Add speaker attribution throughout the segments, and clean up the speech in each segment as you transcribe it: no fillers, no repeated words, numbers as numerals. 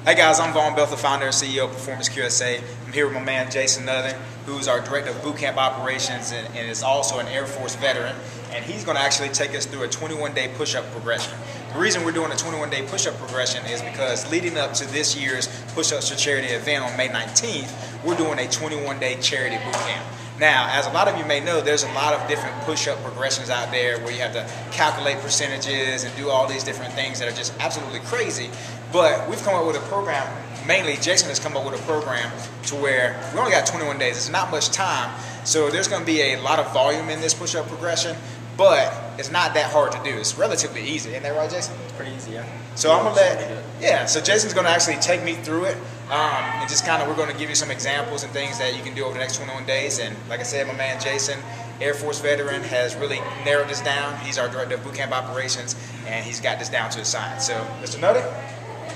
Speaker 1: Hey guys, I'm Vaughn Belt, the founder and CEO of Performance QSA. I'm here with my man Jason Northern, who's our Director of Boot Camp Operations and is also an Air Force veteran. And he's going to actually take us through a 21-day push-up progression. The reason we're doing a 21-day push-up progression is because leading up to this year's Push-Ups for Charity event on May 19th, we're doing a 21-day charity boot camp. Now, as a lot of you may know, there's a lot of different push-up progressions out there where you have to calculate percentages and do all these different things that are just absolutely crazy. But we've come up with a program, mainly Jason has come up with a program to where we only got 21 days. It's not much time, so there's going to be a lot of volume in this push-up progression, but it's not that hard to do. It's relatively easy. Isn't that right, Jason?
Speaker 2: It's pretty easy, yeah.
Speaker 1: So I'm going to so Jason's going to actually take me through it. And just kind of, we're going to give you some examples and things that you can do over the next 21 days. And like I said, my man Jason, Air Force veteran, has really narrowed this down. He's our Director of Boot Camp Operations, and he's got this down to a science. So, Mr. Nutter?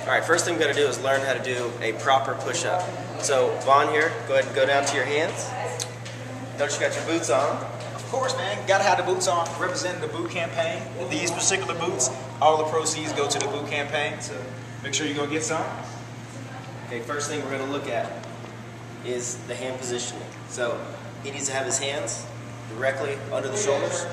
Speaker 2: All right, first thing we're going to do is learn how to do a proper push-up. So, Vaughn here, go ahead and go down to your hands. Notice you got your boots on.
Speaker 1: Of course, man. Got to have the boots on, representing the boot campaign. These particular boots, all the proceeds go to the boot campaign, so make sure you're going to get some.
Speaker 2: Okay, first thing we're going to look at is the hand positioning. So he needs to have his hands directly under the shoulders.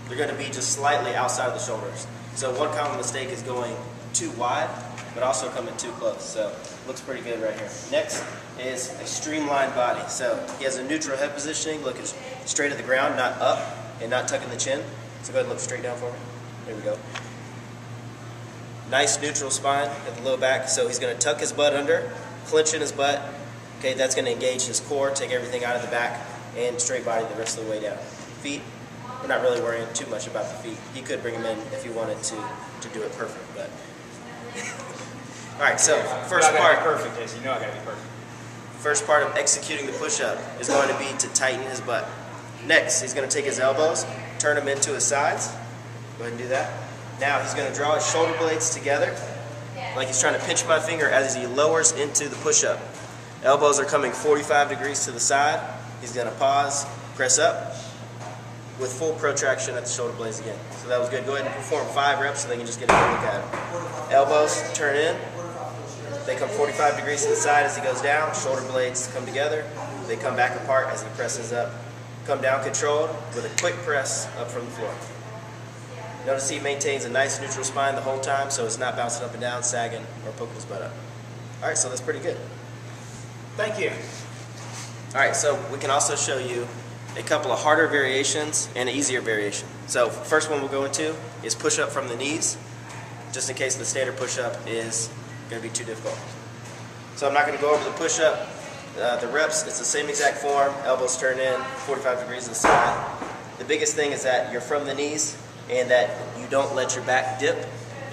Speaker 2: They're going to be just slightly outside of the shoulders. So one common mistake is going too wide, but also coming too close. So looks pretty good right here. Next is a streamlined body. So he has a neutral head positioning, looking straight at the ground, not up and not tucking the chin. So go ahead and look straight down for me. There we go. Nice neutral spine at the low back, so he's going to tuck his butt under, clench in his butt. Okay, that's going to engage his core, take everything out of the back, and straight body the rest of the way down. Feet, we're not really worrying too much about the feet. He could bring them in if he wanted to do it perfect, but. All right, so first part.
Speaker 1: Perfect, Jason. You know I got to be perfect.
Speaker 2: First part of executing the push-up is going to be to tighten his butt. Next, he's going to take his elbows, turn them into his sides. Go ahead and do that. Now he's going to draw his shoulder blades together like he's trying to pinch my finger as he lowers into the push-up. Elbows are coming 45 degrees to the side. He's going to pause, press up with full protraction at the shoulder blades again. So that was good. Go ahead and perform 5 reps so they can just get a good look at him. Elbows turn in. They come 45 degrees to the side as he goes down. Shoulder blades come together. They come back apart as he presses up. Come down controlled with a quick press up from the floor. Notice he maintains a nice neutral spine the whole time, so it's not bouncing up and down, sagging, or poking his butt up. All right, so that's pretty good.
Speaker 1: Thank you.
Speaker 2: All right, so we can also show you a couple of harder variations and an easier variation. So first one we'll go into is push-up from the knees, just in case the standard push-up is going to be too difficult. So I'm not going to go over the push-up, the reps. It's the same exact form, elbows turn in, 45 degrees to the side. The biggest thing is that you're from the knees, and that you don't let your back dip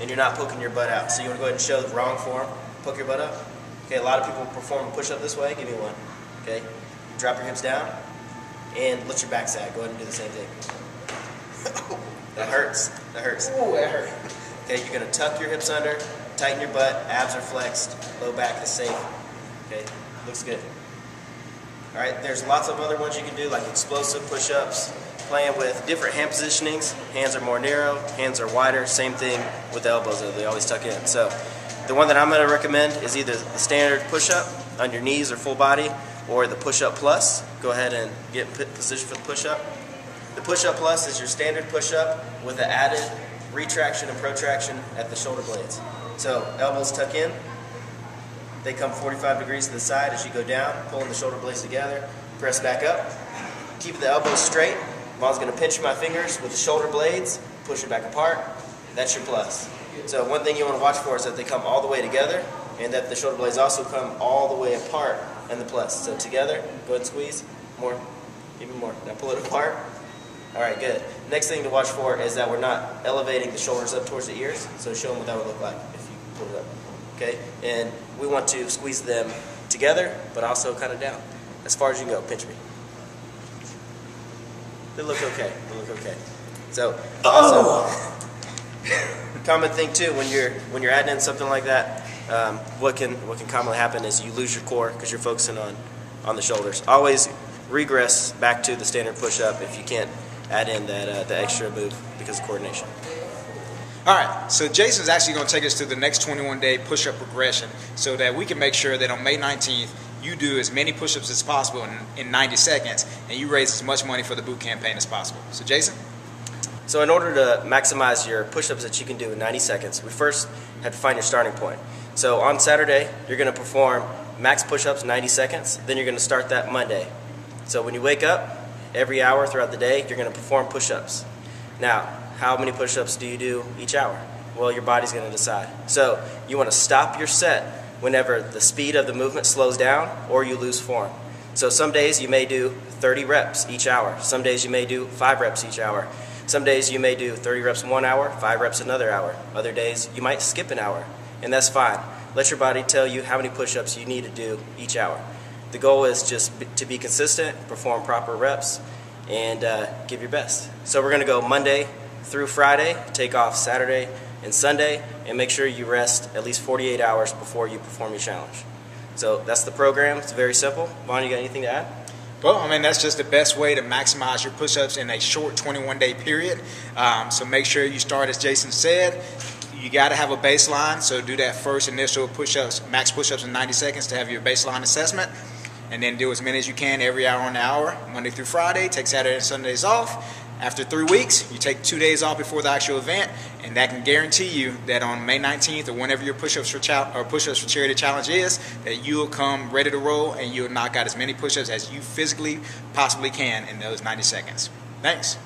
Speaker 2: and you're not poking your butt out. So you want to go ahead and show the wrong form. Poke your butt up. Okay, a lot of people perform a push-up this way. Give me one. Okay, drop your hips down and let your back sag. Go ahead and do the same thing. That hurts. That hurts.
Speaker 1: Ooh, that hurt.
Speaker 2: Okay, you're going to tuck your hips under, tighten your butt, abs are flexed, low back is safe. Okay, looks good. All right, there's lots of other ones you can do, like explosive push-ups, playing with different hand positionings. Hands are more narrow, hands are wider. Same thing with the elbows, they always tuck in. So the one that I'm going to recommend is either the standard push-up on your knees or full body, or the push-up plus. Go ahead and get in position for the push-up. The push-up plus is your standard push-up with the added retraction and protraction at the shoulder blades. So elbows tuck in, they come 45 degrees to the side as you go down, pulling the shoulder blades together, press back up, keep the elbows straight. Vaughn's going to pinch my fingers with the shoulder blades, push it back apart. That's your plus. So one thing you want to watch for is that they come all the way together, and that the shoulder blades also come all the way apart in the plus. So together, go ahead and squeeze. More, even more. Now pull it apart. All right, good. Next thing to watch for is that we're not elevating the shoulders up towards the ears. So show them what that would look like if you pull it up. Okay, and we want to squeeze them together, but also kind of down. As far as you can go, pinch me. They look okay. They look okay. So, common thing too when you're adding in something like that, what can commonly happen is you lose your core because you're focusing on the shoulders. Always regress back to the standard push-up if you can't add in that the extra move because of coordination.
Speaker 1: All right, so Jason's actually going to take us through the next 21-day push-up progression so that we can make sure that on May 19th, you do as many push-ups as possible in 90 seconds, and you raise as much money for the boot campaign as possible. So Jason?
Speaker 2: So in order to maximize your push-ups that you can do in 90 seconds, we first have to find your starting point. So on Saturday, you're going to perform max push-ups 90 seconds, then you're going to start that Monday. So when you wake up, every hour throughout the day, you're going to perform push-ups. Now, how many push-ups do you do each hour? Well, your body's going to decide. So you want to stop your set whenever the speed of the movement slows down or you lose form. So some days you may do 30 reps each hour. Some days you may do 5 reps each hour. Some days you may do 30 reps 1 hour, 5 reps another hour. Other days you might skip an hour, and that's fine. Let your body tell you how many push-ups you need to do each hour. The goal is just to be consistent, perform proper reps, and give your best. So we're going to go Monday through Friday, take off Saturday and Sunday, and make sure you rest at least 48 hours before you perform your challenge. So that's the program. It's very simple. Vaughn, you got anything to add?
Speaker 1: Well, I mean, that's just the best way to maximize your push-ups in a short 21-day period. So make sure you start, as Jason said, you got to have a baseline. So do that first initial push-ups, max push-ups in 90 seconds to have your baseline assessment. And then do as many as you can every hour on the hour, Monday through Friday. Take Saturday and Sundays off. After 3 weeks, you take 2 days off before the actual event, and that can guarantee you that on May 19th or whenever your push-ups for charity challenge is, that you'll come ready to roll and you'll knock out as many push-ups as you physically possibly can in those 90 seconds. Thanks.